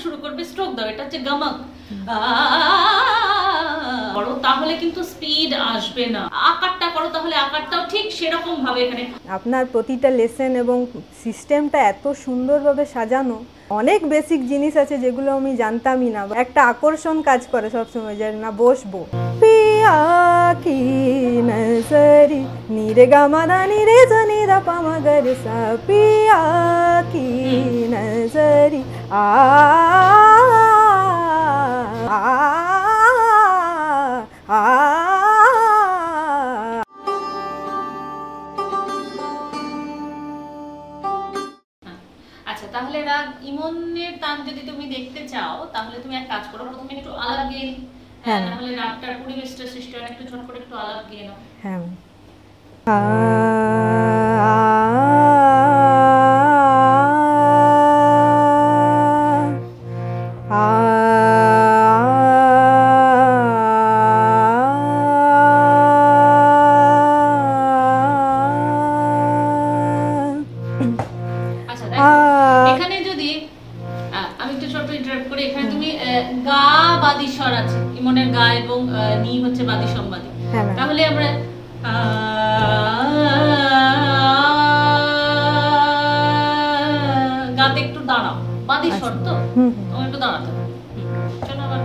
শুরু করবে স্ট্রোক দাও, এটা হচ্ছে গামাক, করো তাহলে কিন্তু স্পিড আসবে না। আকারটা করো তাহলে আকারটাও ঠিক সেরকম ভাবে এখানে। আপনার প্রতিটা লেসন এবং সিস্টেমটা এত সুন্দরভাবে সাজানো, অনেক বেসিক জিনিস আছে যেগুলো আমি জানতামই না, একটা আকর্ষণ কাজ করে সবসময় যে না বসবো। পিয়া কি নজরি নিরে গামাদা নিরে জনি দা পামাগর সা, পিয়া কি নজরি আ আচ্ছা, তাহলে রাগ ইমনের তান যদি তুমি দেখতে চাও তাহলে তুমি এক কাজ করো, প্রথমে একটু আলাপ গেয়ে, হ্যাঁ, তাহলে রাগটার পরিবেশটা সৃষ্টি হয়, একটু ছোট করে একটু আলাপ গেয়ে নাও। হ্যাঁ, এখানে যদি আমি একটু ছোট ইন্টারাপ্ট করি, এখানে তুমি গা বাদি স্বর আছে, ইমনের গা এবং নি হচ্ছে বাদি সম্বাদী, তাহলে আমরা গাতে একটু দাঁড়াও, বাদি স্বর তো তোমার একটু দাঁড়াতে হবে। চলো আবার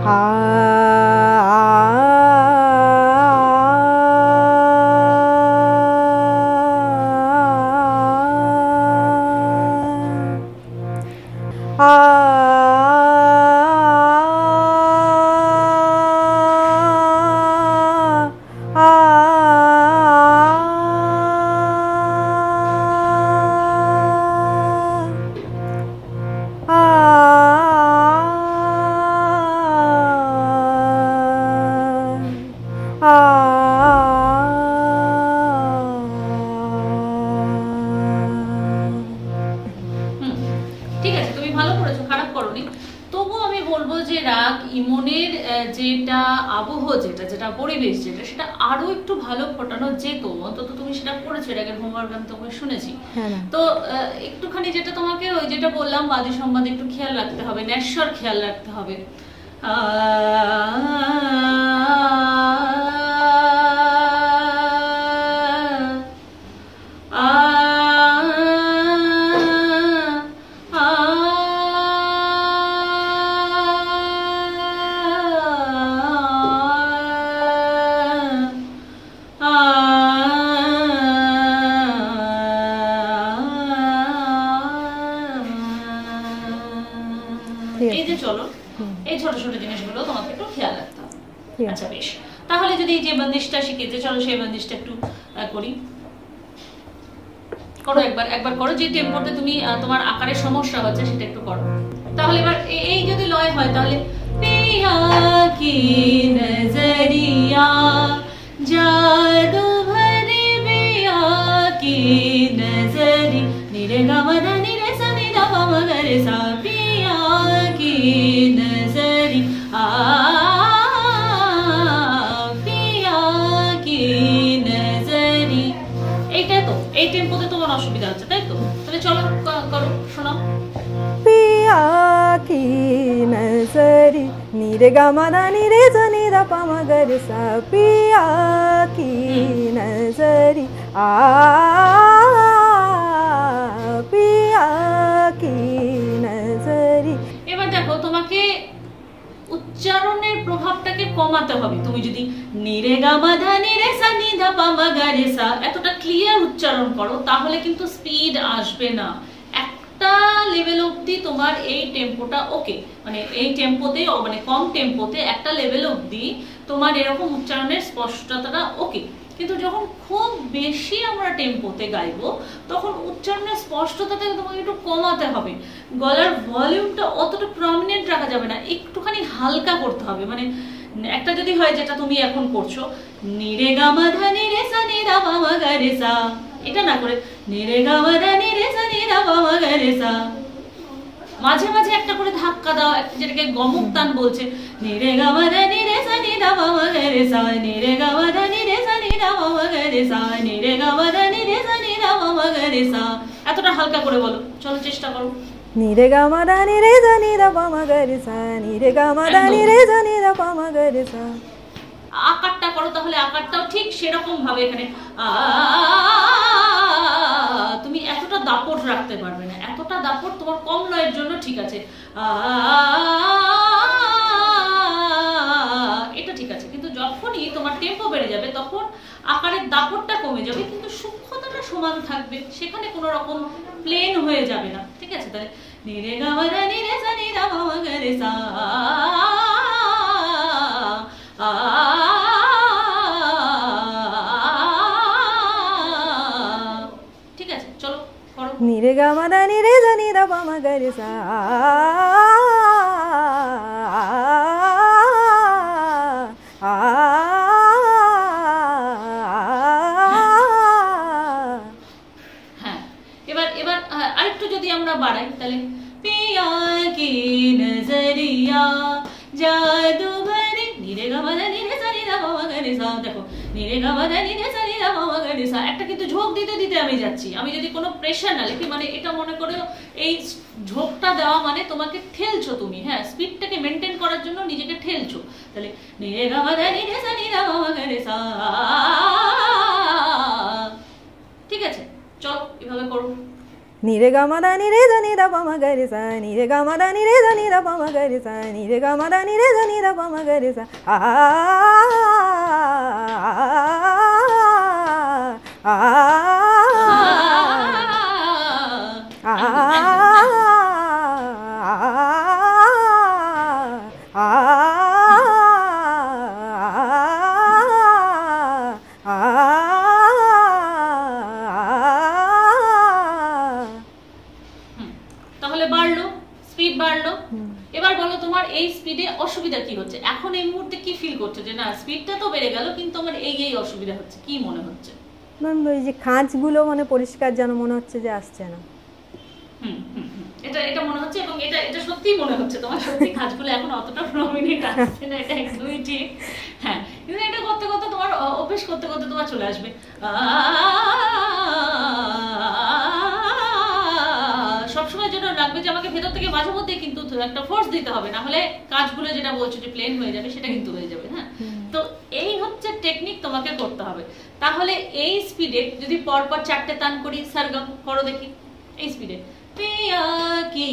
ইমনের যেটা আবহ, যেটা পরিবেশ, সেটা আরো একটু ভালো ফোটানো যেত, অন্তত তুমি সেটা করেছো, এর আগের হোমওয়ার্ক আমি তোমাকে শুনেছি। তো একটুখানি যেটা তোমাকে ওই যেটা বললাম বাদি সম্বাদ একটু খেয়াল রাখতে হবে, ন্যাস্বর খেয়াল রাখতে হবে। এই যে চলো, এই ছোট ছোট জিনিসগুলো তোমাকে একটু খেয়াল রাখতে হবে। আচ্ছা বেশ, তাহলে যদি যে বন্দিশটা শিখেছে, চলো সেই বন্দিশটা একটু করি। করো একবার করো, যে টেম্পোতে তুমি তোমার আকারের সমস্যা হচ্ছে সেটা একটু করো। তাহলে এবার এই যদি লয় হয় তাহলে পিয়া কি নজরিয়া জাদু ভরি পিয়া কি নজরি নিরে গামা নিরে সা নি দা পা মা গা রে সা, পিয়া কি নজরি আ পিয়া কি নজরি। এইটা তো এই টেম্পোতে তোমার অসুবিধা হচ্ছে, তাই তো? তাহলে চলো করো, শোনাও। পিয়া কি নজরি নিরে গামাদা নিরে জনি দা পা মা গা রে সা, পিয়া কি নজরি আ পিয়া কি নজরি। এবার দেখো, তোমাকে উচ্চারণের প্রভাবটাকে কমাতে হবে। তুমি যদি নিরে গা মা ধা নি রে সা নি ধা পা মা গা রে সা এতটা ক্লিয়ার উচ্চারণ করো, তাহলে কিন্তু স্পিড আসবে না। একটা লেভেল অবধি তোমার এই টেম্পোটা ওকে, মানে এই টেম্পোতে, মানে কম টেম্পোতে একটা লেভেল অবধি তোমার এরকম উচ্চারণের স্পষ্টতাটা ওকে। কিন্তু যখন খুব বেশি আমরা টেম্পোতে গাইবো তখন উচ্চারণের স্পষ্টতাটাকে তোমাকে একটু কমাতে হবে। গলার ভলিউমটা অতটা প্রমিনেন্ট রাখা যাবে না, একটুখানি হালকা করতে হবে। মানে একটা যদি হয় যেটা তুমি এখন করছো, নিরে গা মা ধা নি রে সা নি দা পা মা গা রে সা, এটা না করে নিরে গা মা ধা নি রে সা নি দা পা মা গা রে সা, মাঝে মাঝে একটা করে ধাক্কা দাও, যেটাকে গমক তান বলছে, নিরে গা মা ধা নি রে সা নি দা পা মা গা রে সা, নিরে গা মা ধা নি রে সা নি দা পা মা গা রে সা, নিরে গা মা ধা নি রে সা নি দা পা মা গা রে সা। এতটা হালকা করে বলো, চলো চেষ্টা করো। নি রে গা মা ধা নি রে ধা নি ধা পা মা গা রে সা, নি রে গা মা ধা নি রে ধা নি ধা পা মা গা রে সা। আকারটা করো, তাহলে আকারটাও ঠিক সেরকম ভাবে এখানে তুমি এতটা দাপট রাখতে পারবে না, এতটা দাপট তোমার কম লয়ের জন্য ঠিক আছে, এটা ঠিক আছে। কিন্তু যখনই তোমার টেম্পো বেড়ে যাবে তখন আকারের দাপটটা কমে যাবে, কিন্তু সূক্ষ্মতাটা সমান থাকবে, সেখানে কোনো রকম প্লেন হয়ে যাবে না, ঠিক আছে। তাহলে নি রে গা মা ধা নি রে সা নি ধা পা মা গা রে সা, ঠিক আছে, চলো করো। নি রে গা মা ধা নি রে ধা নি ধা পা মা গা রে সা, হ্যাঁ, এবার এবার আরেকটু যদি আমরা বাড়াই, তাহলে পিয়া কি নজরিয়া জাদু ভরে, নি রে গা মা ধা নি রে সা নি ধা পা মা গা রে সা। দেখো নি রে গা মা ধা নি রে সা নি ধা পা মা গা রে সা, একটা কিন্তু ঝোঁক দিতে দিতে আমি যাচ্ছি। আমি যদি কোনো প্রেশার না লিখি, মানে এটা মনে করো এই ঝোঁকটা দেওয়া মানে তোমাকে ঠেলছো তুমি, হ্যাঁ, স্পিডটাকে মেনটেন করার জন্য নিজেকে ঠেলছো। তাহলে নি রে গা মা ধা নি রে সা নি ধা পা মা গা রে সা, ঠিক আছে, চলো এভাবে করো। নি রে গা মা ধা নি রে ধা নি ধা পা মা গা রে সা, নি রে গা মা ধা নি রে ধা নি ধা পা মা গা রে সা, নি রে গা মা ধা নি রে ধা নি ধা পা মা গা রে সা, তাহলে বাড়লো, স্পিড বাড়লো। এবার বলো তোমার এই স্পিডে অসুবিধা কি হচ্ছে, এখন এই মুহূর্তে কি ফিল করছো, যে না স্পিডটা তো বেড়ে গেল কিন্তু আমার এই এই অসুবিধা হচ্ছে, কি মনে হচ্ছে? ম্যাম ওই যে খাঁজগুলো মানে পরিষ্কার যেন মনে হচ্ছে যে আসছে না। এটা এটা মনে হচ্ছে, এবং এটা এটা সত্যিই মনে হচ্ছে তোমার সত্যি কাজগুলো এখন অতটা প্রমিনেন্ট আসছে না, এটা একদমই ঠিক। হ্যাঁ, কিন্তু এটা করতে করতে তোমার অভ্যেস করতে করতে তোমার চলে আসবে। সবসময় যেন রাখবে যে আমাকে ভেতর থেকে মাঝে মধ্যে কিন্তু একটা ফোর্স দিতে হবে, না হলে কাজগুলো যেটা বলছো যে প্লেন হয়ে যাবে, সেটা কিন্তু হয়ে যাবে। হ্যাঁ, তো এই হচ্ছে টেকনিক তোমাকে করতে হবে। তাহলে এই স্পিডে যদি পরপর 4টে তান করি, সরগম করো দেখি এই স্পিডে, পিয়া কি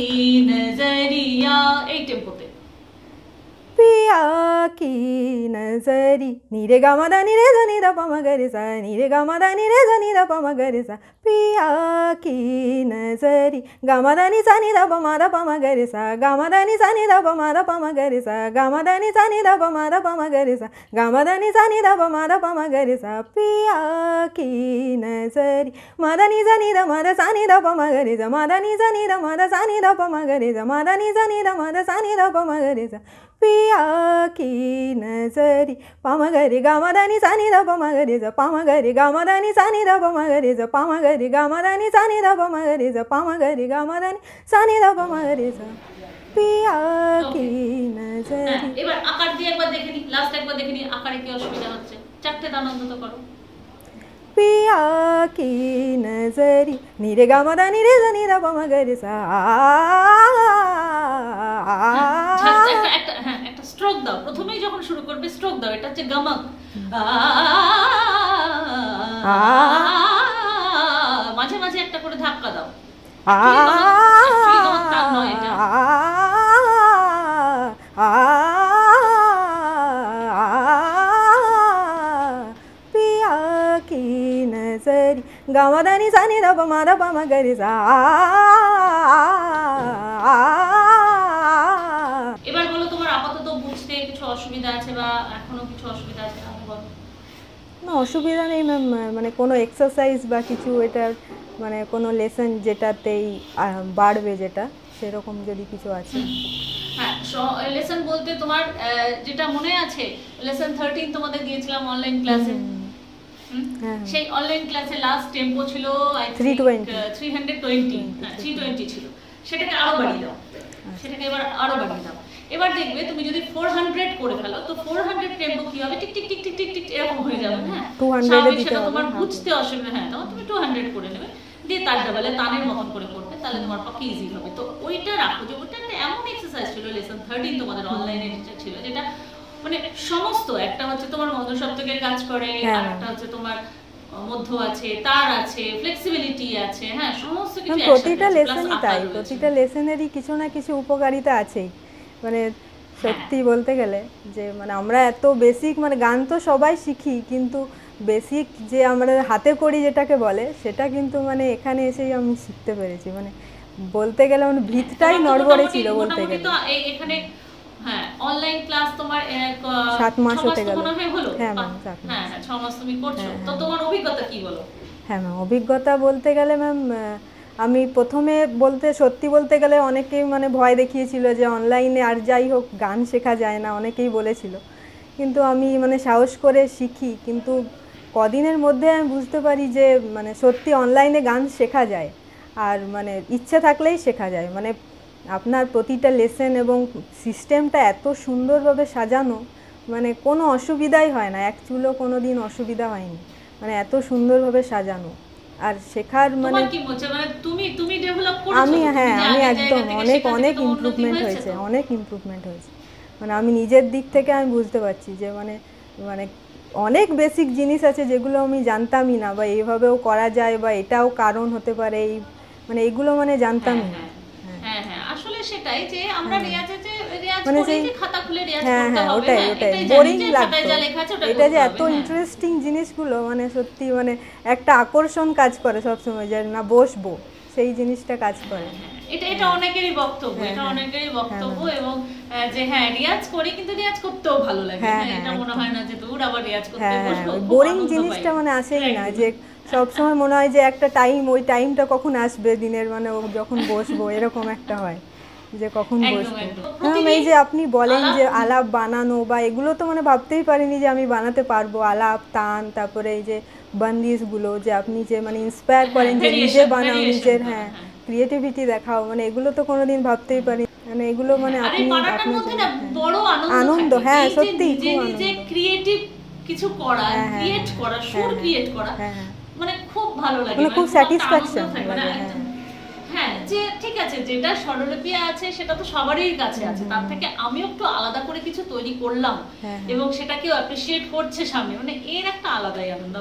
নজরিয়া, এই টেম্পোতে। पिया की नजरी, नी रे गा मा धा नी रे धा नी धा पा मा गा रे सा, नी रे गा मा धा नी रे धा नी धा पा मा गा रे सा, पिया की नजरी, गा मा धा नी सा नी धा पा मा धा पा मा गा रे सा, गा मा धा नी सा नी धा पा मा धा पा मा गा रे सा, गा मा धा नी सा नी धा पा मा धा पा मा गा रे सा, गा मा धा नी सा नी धा पा मा धा पा मा गा रे सा, पिया की नजरी, मा धा नी सा नी धा मा धा सा नी धा पा मा गा रे सा, मा धा नी सा नी धा मा धा सा नी धा पा मा गा रे सा, मा धा नी सा नी धा मा धा सा नी धा पा मा गा रे सा, पिया की नजरी, पा मा गा रे गा मा धा नी सा नी धा पा मा गा रे सा, पा मा गा रे गा मा धा नी सा नी धा पा मा गा रे सा, पा मा गा रे गा मा धा नी सा नी धा पा मा गा रे सा, पा मा गा रे गा मा धा नी सा नी धा पा मा गा रे सा, पिया की नजरी। এবার আকার দিয়ে একবার দেখে নি, লাস্ট একবার দেখে নি আকারে কি অসুবিধা হচ্ছে, 4টে তান অন্তত করো। पिया की नजरी, नी रे गा मा धा नी रे धा नी धा पा मा गा रे सा, একটা স্ট্রোক দাও, প্রথমেই যখন শুরু করবে স্ট্রোক দাও, এটা হচ্ছে গামক। মাঝে মাঝে একটা করে ধাক্কা দাও, তার নয় এটা। पिया की नजरी, गा मा धा नी सा नी धा पा मा धा पा मा गा रे सा। এবার বলো তোমার আপাতত বুঝতে কিছু অসুবিধা আছে বা এখনো কিছু অসুবিধা আছে, আমি বলো। না অসুবিধা নেই ম্যাম, মানে কোনো এক্সারসাইজ বা কিছু এটার মানে কোনো লেসন যেটাতেই বাড়বে, যেটা সেরকম যদি কিছু আছে। হ্যাঁ, লেসন বলতে তোমার যেটা মনে আছে লেসন 13 তোমাদের দিয়েছিলাম অনলাইন ক্লাসে, সেই অনলাইন ক্লাসে লাস্ট টেম্পো ছিল 320, হ্যাঁ 320 ছিল, সেটাকে আরো বাড়িয়ে দাও, সেটাকে এবার আরো বাড়িয়ে দাও। এবার দেখবে তুমি যদি 400 করে ফেলো তো 400 টেম্পো কি হবে, tick tick tick tick tick tick এরকম হয়ে যাবে। হ্যাঁ, 200 সেটা তোমার বুঝতে অসুবিধা, হ্যাঁ তখন তুমি 200 করে নেবে, দিয়ে তার ডাবলে তানের মতন করে করবে, তাহলে তোমার পক্ষে ইজি হবে। তো ওইটা রাখো, যে ওইটা একটা এমন এক্সারসাইজ ছিল লেসন 13 তোমাদের অনলাইনে ছিল, যেটা মানে সমস্ত, একটা হচ্ছে তোমার মধ্য সপ্তকের কাজ করে, আর একটা হচ্ছে তোমার মধ্য আছে, তার আছে, ফ্লেক্সিবিলিটি আছে, হ্যাঁ সমস্ত কিছু একসাথে। প্রতিটা লেসনই তাই, প্রতিটা লেসনেরই কিছু না কিছু উপকারিতা আছেই। মানে সত্যি বলতে গেলে যে মানে আমরা এত বেসিক, মানে গান তো সবাই শিখি, কিন্তু বেসিক যে আমরা হাতে করি যেটাকে বলে, সেটা কিন্তু মানে এখানে এসেই আমি শিখতে পেরেছি। মানে বলতে গেলে মানে ভিতটাই নড়বড়ে ছিল বলতে গেলে। এখানে হ্যাঁ অনলাইন ক্লাস তোমার 7 মাস হতে গেল। হ্যাঁ ম্যাম 6 মাস তুমি করছো, তো তোমার অভিজ্ঞতা কি বলো? হ্যাঁ ম্যাম, অভিজ্ঞতা বলতে গেলে ম্যাম আমি প্রথমে সত্যি বলতে গেলে অনেকেই মানে ভয় দেখিয়েছিল যে অনলাইনে আর যাই হোক গান শেখা যায় না, অনেকেই বলেছিল। কিন্তু আমি মানে সাহস করে শিখি, কিন্তু কদিনের মধ্যে আমি বুঝতে পারি যে মানে সত্যি অনলাইনে গান শেখা যায়, আর মানে ইচ্ছে থাকলেই শেখা যায়। মানে আপনার প্রতিটা লেসন এবং সিস্টেমটা এত সুন্দরভাবে সাজানো, মানে কোনো অসুবিধাই হয় না, এক চুলও কোনো দিন অসুবিধা হয়নি, মানে এত সুন্দরভাবে সাজানো। আর শেখার মানে কি হচ্ছে, মানে তুমি ডেভেলপ করছো? আমি একদম অনেক ইমপ্রুভমেন্ট হয়েছে, অনেক ইমপ্রুভমেন্ট হয়েছে। মানে আমি নিজের দিক থেকে আমি বুঝতে পারছি যে মানে মানে অনেক বেসিক জিনিস আছে যেগুলো আমি জানতামই না, বা এইভাবেও করা যায়, বা এটাও কারণ হতে পারে, এই মানে এগুলো মানে জানতামই না। হ্যাঁ হ্যাঁ, আসলে সেটাই যে আমরা রিয়াজে যে রিয়াজ করি, যে খাতা খুলে রিয়াজ করতে হবে, ওটাই বোরিং লাগতো। এটা যে এত ইন্টারেস্টিং জিনিসগুলো, মানে সত্যি মানে একটা আকর্ষণ কাজ করে সবসময়, যে না বসবো, সেই জিনিসটা কাজ করে। এটা অনেকেরই বক্তব্য, এবং যে হ্যাঁ রিয়াজ করি, কিন্তু রিয়াজ করতেও ভালো লাগে, এটা মনে হয় না যে দূর আবার রিয়াজ করতে বসবো, বোরিং জিনিসটা মানে আসেই না, যে সবসময় মনে হয় যে একটা টাইম, ওই টাইমটা কখন আসবে দিনের, মানে যখন বসবো এরকম একটা হয় যে কখন বসবো। এই যে আপনি বলেন যে আলাপ বানানো, বা এগুলো তো মানে ভাবতেই পারিনি যে আমি বানাতে পারবো, আলাপ, তান, তারপরে এই যে বন্দিশগুলো, যে আপনি যে মানে ইন্সপায়ার করেন যে নিজে বানাও, নিজের ক্রিয়েটিভিটি দেখাও, মানে এগুলো তো কোনোদিন ভাবতেই পারি মানে এগুলো মানে আপনি বড় আনন্দ। হ্যাঁ সত্যি যে ক্রিয়েটিভ কিছু করা, ক্রিয়েট করা, সুর ক্রিয়েট করা, মানে খুব ভালো লাগে, মানে খুব স্যাটিসফ্যাকশন লাগে। হ্যাঁ যে ঠিক আছে, যেটা স্বরলিপি আছে সেটা তো সবারই কাছে আছে, তার থেকে আমিও একটু আলাদা করে কিছু তৈরি করলাম এবং সেটাকেও অ্যাপ্রিশিয়েট করছে সামনে, মানে এর একটা আলাদাই আনন্দ।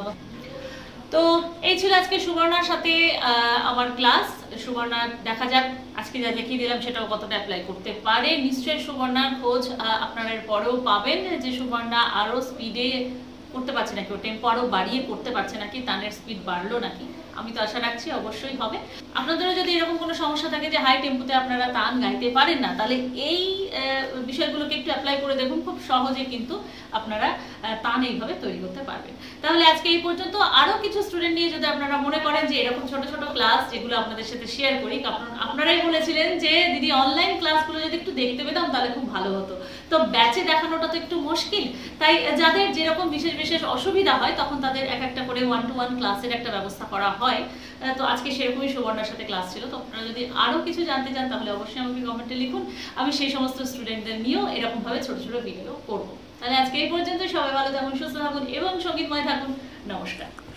তো এই ছিল আজকে সুবর্ণার সাথে আমার ক্লাস। সুবর্ণা দেখা যাক আজকে যা দেখিয়ে দিলাম সেটাও কতটা অ্যাপ্লাই করতে পারে। নিশ্চয়ই সুবর্ণার খোঁজ আপনারা পরেও পাবেন, যে সুবর্ণা আরো স্পিডে করতে পারছে নাকি, ও টেম্পো আরো বাড়িয়ে করতে পারছে নাকি, তানের স্পিড বাড়লো নাকি, আমি তো আশা রাখছি অবশ্যই হবে। আপনাদেরও যদি এরকম কোনো সমস্যা থাকে যে হাই টেম্পোতে আপনারা তান গাইতে পারেন না, তাহলে এই বিষয়গুলোকে একটু অ্যাপ্লাই করে দেখুন, খুব সহজে কিন্তু আপনারা তান এইভাবে তৈরি করতে পারবেন। তাহলে আজকে এই পর্যন্ত। আরো কিছু স্টুডেন্ট নিয়ে যদি আপনারা মনে করেন যে এরকম ছোট ছোট ক্লাস যেগুলো আপনাদের সাথে শেয়ার করি, কারণ আপনারাই বলেছিলেন যে দিদি অনলাইন ক্লাসগুলো যদি একটু দেখতে পেতাম তাহলে খুব ভালো হতো, তো ব্যাচে দেখানোটা তো একটু মুশকিল, তাই যাদের যেরকম বিশেষ বিশেষ অসুবিধা হয় তখন তাদের এক একটা করে 1-to-1 ক্লাসের একটা ব্যবস্থা করা হয়। তো আজকে সেরকমই সুবর্ণার সাথে ক্লাস ছিল। তো আপনারা যদি আরো কিছু জানতে চান তাহলে অবশ্যই আমাকে কমেন্টে লিখুন, আমি সেই সমস্ত স্টুডেন্টদের নিয়েও এরকম ভাবে ছোট ছোট ভিডিও করবো। তাহলে আজকে এই পর্যন্ত, সবাই ভালো থাকুন, সুস্থ থাকুন এবং সঙ্গীতময় থাকুন। নমস্কার।